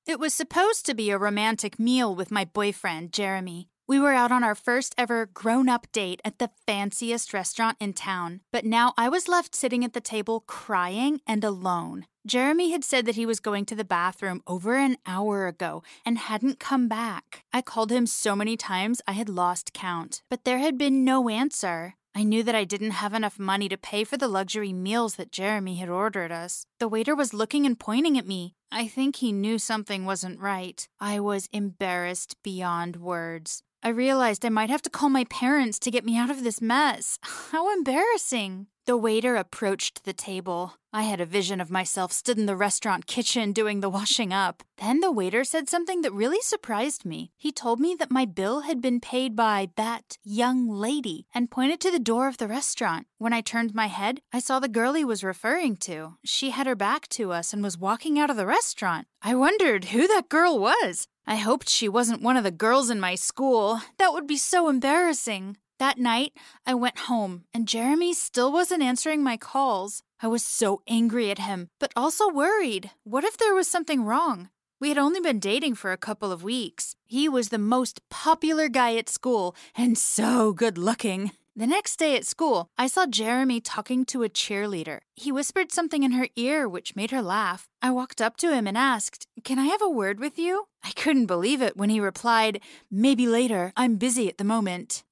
It was supposed to be a romantic meal with my boyfriend, Jeremy. We were out on our first ever grown-up date at the fanciest restaurant in town, but now I was left sitting at the table crying and alone. Jeremy had said that he was going to the bathroom over an hour ago and hadn't come back. I called him so many times I had lost count, but there had been no answer. I knew that I didn't have enough money to pay for the luxury meals that Jeremy had ordered us. The waiter was looking and pointing at me. I think he knew something wasn't right. I was embarrassed beyond words. I realized I might have to call my parents to get me out of this mess. How embarrassing. The waiter approached the table. I had a vision of myself stood in the restaurant kitchen doing the washing up. Then the waiter said something that really surprised me. He told me that my bill had been paid by that young lady and pointed to the door of the restaurant. When I turned my head, I saw the girl he was referring to. She had her back to us and was walking out of the restaurant. I wondered who that girl was. I hoped she wasn't one of the girls in my school. That would be so embarrassing. That night, I went home, and Jeremy still wasn't answering my calls. I was so angry at him, but also worried. What if there was something wrong? We had only been dating for a couple of weeks. He was the most popular guy at school, and so good-looking. The next day at school, I saw Jeremy talking to a cheerleader. He whispered something in her ear, which made her laugh. I walked up to him and asked, "Can I have a word with you?" I couldn't believe it when he replied, "Maybe later. I'm busy at the moment."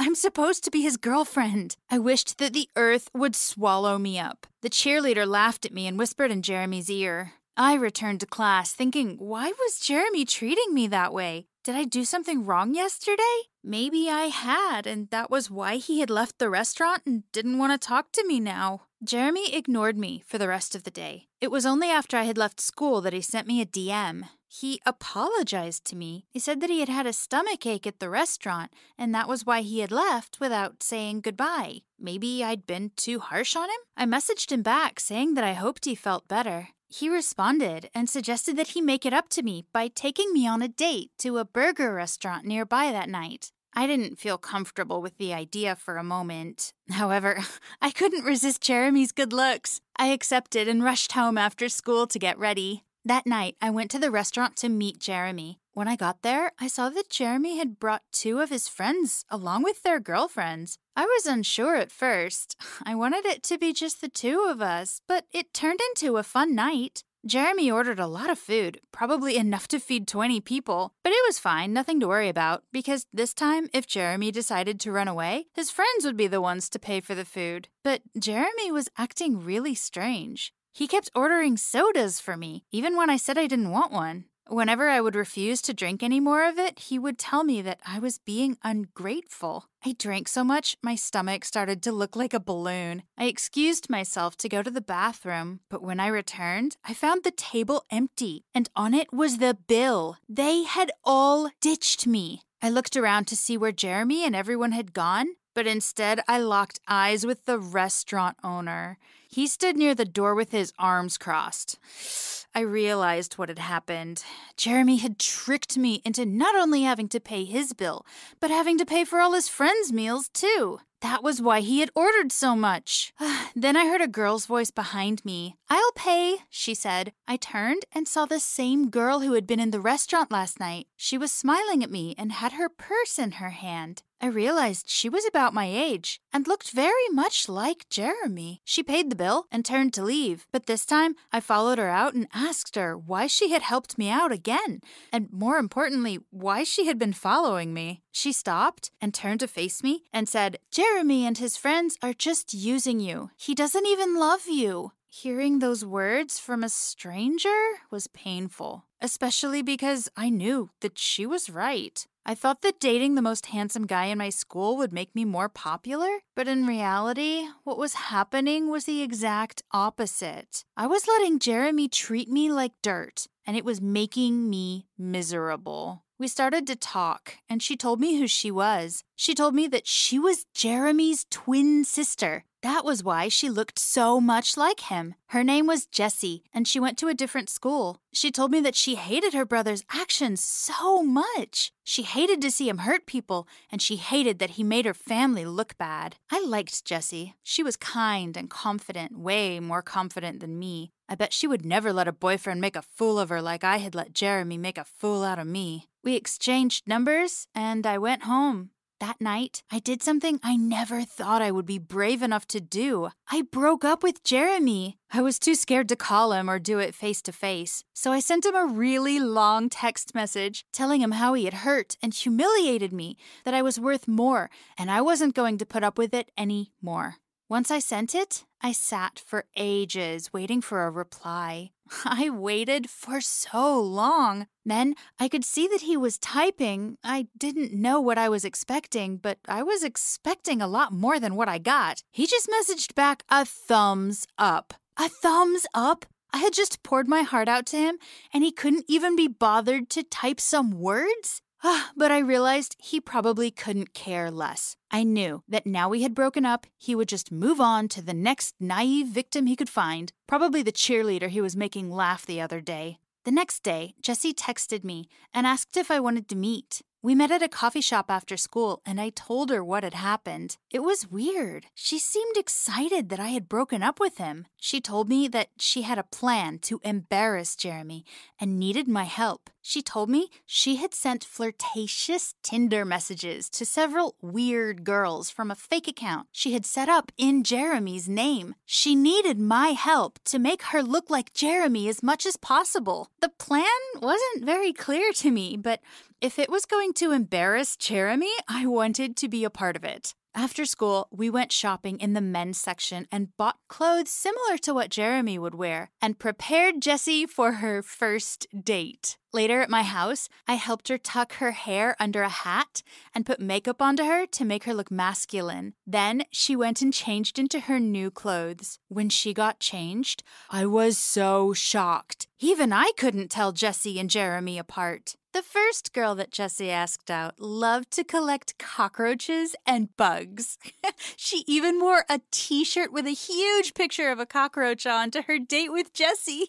I'm supposed to be his girlfriend. I wished that the earth would swallow me up. The cheerleader laughed at me and whispered in Jeremy's ear. I returned to class thinking, why was Jeremy treating me that way? Did I do something wrong yesterday? Maybe I had, and that was why he had left the restaurant and didn't want to talk to me now. Jeremy ignored me for the rest of the day. It was only after I had left school that he sent me a DM. He apologized to me. He said that he had had a stomachache at the restaurant, and that was why he had left without saying goodbye. Maybe I'd been too harsh on him? I messaged him back saying that I hoped he felt better. He responded and suggested that he make it up to me by taking me on a date to a burger restaurant nearby that night. I didn't feel comfortable with the idea for a moment. However, I couldn't resist Jeremy's good looks. I accepted and rushed home after school to get ready. That night, I went to the restaurant to meet Jeremy. When I got there, I saw that Jeremy had brought 2 of his friends along with their girlfriends. I was unsure at first. I wanted it to be just the 2 of us, but it turned into a fun night. Jeremy ordered a lot of food, probably enough to feed 20 people, but it was fine, nothing to worry about, because this time, if Jeremy decided to run away, his friends would be the ones to pay for the food. But Jeremy was acting really strange. He kept ordering sodas for me, even when I said I didn't want one. Whenever I would refuse to drink any more of it, he would tell me that I was being ungrateful. I drank so much, my stomach started to look like a balloon. I excused myself to go to the bathroom, but when I returned, I found the table empty, and on it was the bill. They had all ditched me. I looked around to see where Jeremy and everyone had gone, but instead I locked eyes with the restaurant owner. He stood near the door with his arms crossed. I realized what had happened. Jeremy had tricked me into not only having to pay his bill, but having to pay for all his friends' meals, too. That was why he had ordered so much. Then I heard a girl's voice behind me. "I'll pay," she said. I turned and saw the same girl who had been in the restaurant last night. She was smiling at me and had her purse in her hand. I realized she was about my age and looked very much like Jeremy. She paid the bill and turned to leave, but this time I followed her out and asked her why she had helped me out again, and more importantly, why she had been following me. She stopped and turned to face me and said, "Jeremy and his friends are just using you. He doesn't even love you." Hearing those words from a stranger was painful, especially because I knew that she was right. I thought that dating the most handsome guy in my school would make me more popular, but in reality, what was happening was the exact opposite. I was letting Jeremy treat me like dirt, and it was making me miserable. We started to talk, and she told me who she was. She told me that she was Jeremy's twin sister. That was why she looked so much like him. Her name was Jessie, and she went to a different school. She told me that she hated her brother's actions so much. She hated to see him hurt people, and she hated that he made her family look bad. I liked Jessie. She was kind and confident, way more confident than me. I bet she would never let a boyfriend make a fool of her like I had let Jeremy make a fool out of me. We exchanged numbers, and I went home. That night, I did something I never thought I would be brave enough to do. I broke up with Jeremy. I was too scared to call him or do it face to face, so I sent him a really long text message telling him how he had hurt and humiliated me, that I was worth more, and I wasn't going to put up with it anymore. Once I sent it, I sat for ages waiting for a reply. I waited for so long. Then I could see that he was typing. I didn't know what I was expecting, but I was expecting a lot more than what I got. He just messaged back a thumbs up. A thumbs up? I had just poured my heart out to him, and he couldn't even be bothered to type some words? But I realized he probably couldn't care less. I knew that now we had broken up, he would just move on to the next naive victim he could find, probably the cheerleader he was making laugh the other day. The next day, Jessie texted me and asked if I wanted to meet. We met at a coffee shop after school, and I told her what had happened. It was weird. She seemed excited that I had broken up with him. She told me that she had a plan to embarrass Jeremy and needed my help. She told me she had sent flirtatious Tinder messages to several weird girls from a fake account she had set up in Jeremy's name. She needed my help to make her look like Jeremy as much as possible. The plan wasn't very clear to me, but if it was going to embarrass Jeremy, I wanted to be a part of it. After school, we went shopping in the men's section and bought clothes similar to what Jeremy would wear and prepared Jessie for her first date. Later at my house, I helped her tuck her hair under a hat and put makeup onto her to make her look masculine. Then she went and changed into her new clothes. When she got changed, I was so shocked. Even I couldn't tell Jessie and Jeremy apart. The first girl that Jessie asked out loved to collect cockroaches and bugs. She even wore a t-shirt with a huge picture of a cockroach on to her date with Jessie.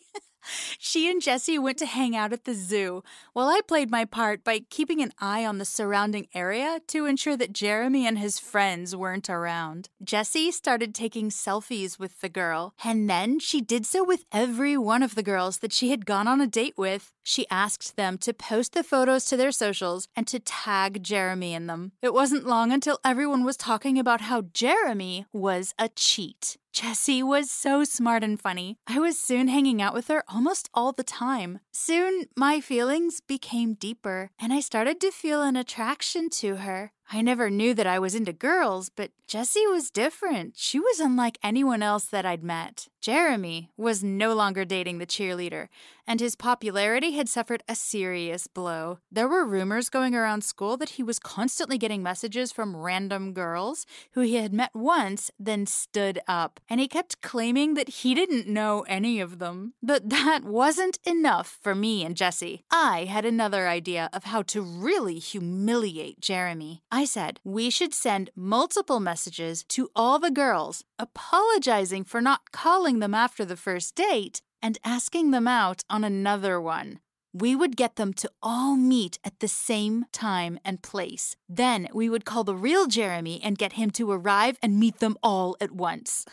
She and Jessie went to hang out at the zoo, while I played my part by keeping an eye on the surrounding area to ensure that Jeremy and his friends weren't around. Jessie started taking selfies with the girl, and then she did so with every one of the girls that she had gone on a date with. She asked them to post the photos to their socials and to tag Jeremy in them. It wasn't long until everyone was talking about how Jeremy was a cheat. Jessie was so smart and funny. I was soon hanging out with her almost all the time. Soon, my feelings became deeper, and I started to feel an attraction to her. I never knew that I was into girls, but Jessie was different. She was unlike anyone else that I'd met. Jeremy was no longer dating the cheerleader, and his popularity had suffered a serious blow. There were rumors going around school that he was constantly getting messages from random girls who he had met once, then stood up, and he kept claiming that he didn't know any of them. But that wasn't enough for me and Jessie. I had another idea of how to really humiliate Jeremy. I said we should send multiple messages to all the girls, apologizing for not calling them after the first date and asking them out on another one. We would get them to all meet at the same time and place. Then we would call the real Jeremy and get him to arrive and meet them all at once.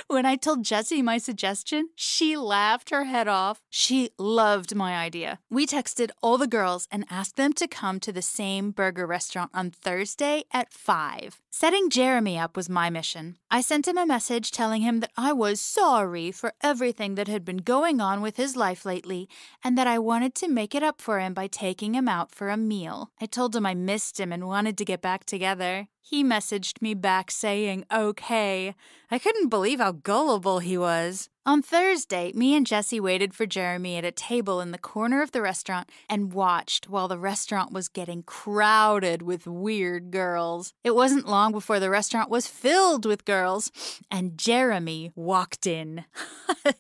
When I told Jessie my suggestion, she laughed her head off. She loved my idea. We texted all the girls and asked them to come to the same burger restaurant on Thursday at 5. Setting Jeremy up was my mission. I sent him a message telling him that I was sorry for everything that had been going on with his life lately and that I wanted to make it up for him by taking him out for a meal. I told him I missed him and wanted to get back together. He messaged me back saying, okay. I couldn't believe how gullible he was. On Thursday, me and Jessie waited for Jeremy at a table in the corner of the restaurant and watched while the restaurant was getting crowded with weird girls. It wasn't long before the restaurant was filled with girls, and Jeremy walked in.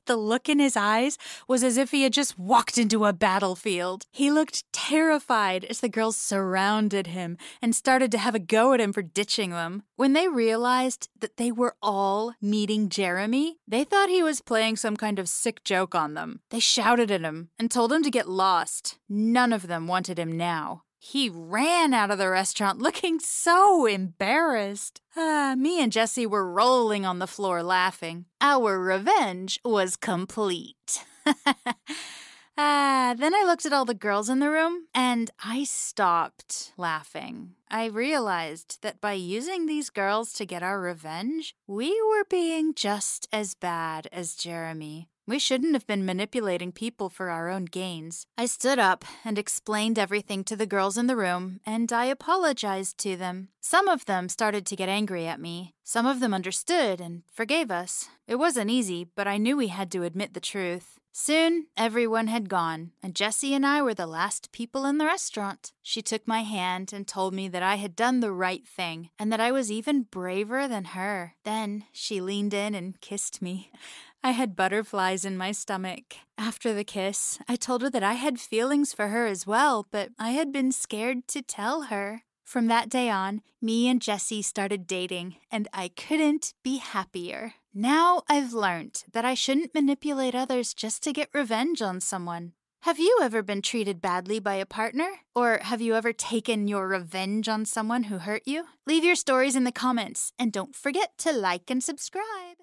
The look in his eyes was as if he had just walked into a battlefield. He looked terrified as the girls surrounded him and started to have a go at him for ditching them. When they realized that they were all meeting Jeremy, they thought he was playing some kind of sick joke on them. They shouted at him and told him to get lost. None of them wanted him now. He ran out of the restaurant looking so embarrassed. Me and Jessie were rolling on the floor laughing. Our revenge was complete. Then I looked at all the girls in the room, and I stopped laughing. I realized that by using these girls to get our revenge, we were being just as bad as Jeremy. We shouldn't have been manipulating people for our own gains. I stood up and explained everything to the girls in the room, and I apologized to them. Some of them started to get angry at me. Some of them understood and forgave us. It wasn't easy, but I knew we had to admit the truth. Soon, everyone had gone, and Jessie and I were the last people in the restaurant. She took my hand and told me that I had done the right thing, and that I was even braver than her. Then she leaned in and kissed me. I had butterflies in my stomach. After the kiss, I told her that I had feelings for her as well, but I had been scared to tell her. From that day on, me and Jessie started dating, and I couldn't be happier. Now I've learned that I shouldn't manipulate others just to get revenge on someone. Have you ever been treated badly by a partner? Or have you ever taken your revenge on someone who hurt you? Leave your stories in the comments, and don't forget to like and subscribe.